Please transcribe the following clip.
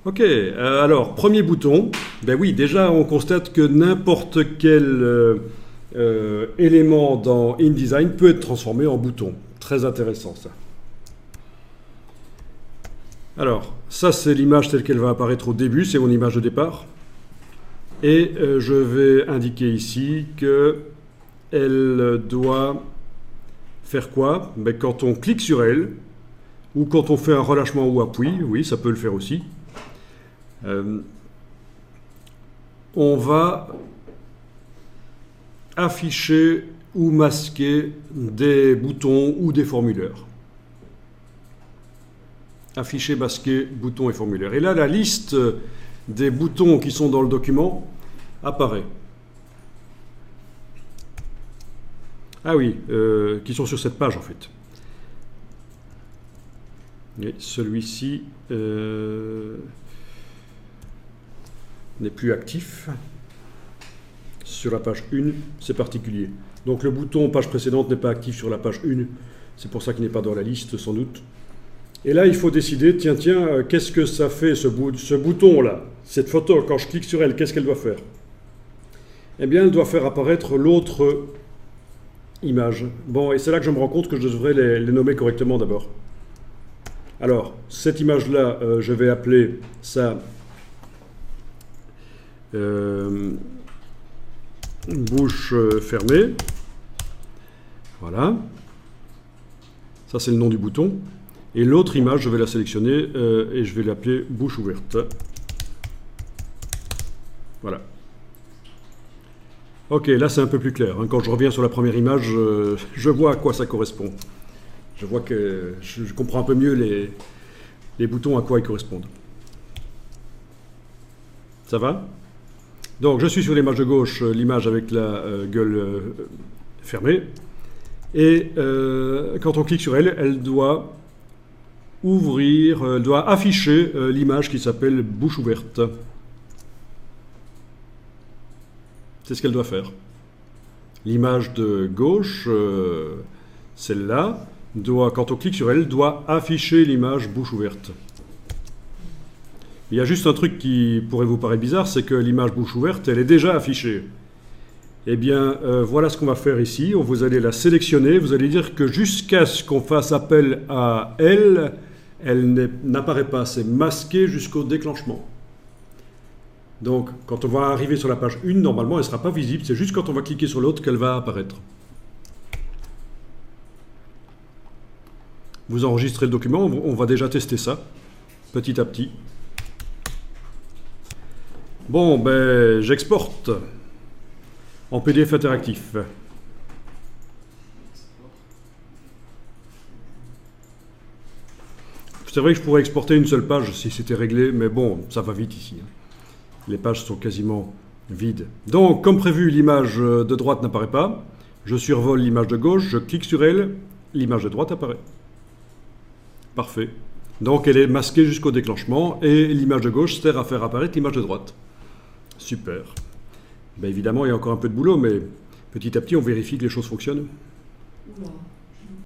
Ok, alors, premier bouton. Ben oui, déjà, on constate que n'importe quel élément dans InDesign peut être transformé en bouton. Très intéressant, ça. Alors, ça, c'est l'image telle qu'elle va apparaître au début, c'est mon image de départ. Et je vais indiquer ici qu'elle doit faire quoi? Ben, quand on clique sur elle, ou quand on fait un relâchement ou appui, oui, ça peut le faire aussi, on va afficher ou masquer des boutons ou des formulaires. Afficher, masquer, boutons et formulaires. Et là, la liste des boutons qui sont dans le document apparaît. Ah oui, qui sont sur cette page en fait. Et celui-ci n'est plus actif. Sur la page 1, c'est particulier. Donc le bouton page précédente n'est pas actif sur la page 1. C'est pour ça qu'il n'est pas dans la liste sans doute. Et là, il faut décider, tiens, qu'est-ce que ça fait ce bouton-là? Cette photo, quand je clique sur elle, qu'est-ce qu'elle doit faire? Eh bien, elle doit faire apparaître l'autre image. Bon, et c'est là que je me rends compte que je devrais les nommer correctement d'abord. Alors, cette image-là, je vais appeler ça bouche fermée. Voilà. Ça, c'est le nom du bouton. Et l'autre image, je vais la sélectionner et je vais l'appeler bouche ouverte. Voilà. Ok, là c'est un peu plus clair. Quand je reviens sur la première image, je vois à quoi ça correspond. Je vois que je comprends un peu mieux les boutons à quoi ils correspondent. Ça va? Donc je suis sur l'image de gauche, l'image avec la gueule fermée. Et quand on clique sur elle, elle doit ouvrir, doit afficher l'image qui s'appelle bouche ouverte. C'est ce qu'elle doit faire. L'image de gauche, celle-là, quand on clique sur elle, doit afficher l'image bouche ouverte. Il y a juste un truc qui pourrait vous paraître bizarre, c'est que l'image bouche ouverte, elle est déjà affichée. Eh bien, voilà ce qu'on va faire ici. Vous allez la sélectionner, vous allez dire que jusqu'à ce qu'on fasse appel à elle, elle n'apparaît pas, c'est masqué jusqu'au déclenchement. Donc, quand on va arriver sur la page 1, normalement, elle ne sera pas visible. C'est juste quand on va cliquer sur l'autre qu'elle va apparaître. Vous enregistrez le document, on va déjà tester ça, petit à petit. Bon, ben, j'exporte en PDF interactif. C'est vrai que je pourrais exporter une seule page si c'était réglé, mais bon, ça va vite ici. Les pages sont quasiment vides. Donc, comme prévu, l'image de droite n'apparaît pas. Je survole l'image de gauche, je clique sur elle, l'image de droite apparaît. Parfait. Donc, elle est masquée jusqu'au déclenchement et l'image de gauche sert à faire apparaître l'image de droite. Super. Bien évidemment, il y a encore un peu de boulot, mais petit à petit, on vérifie que les choses fonctionnent. Non.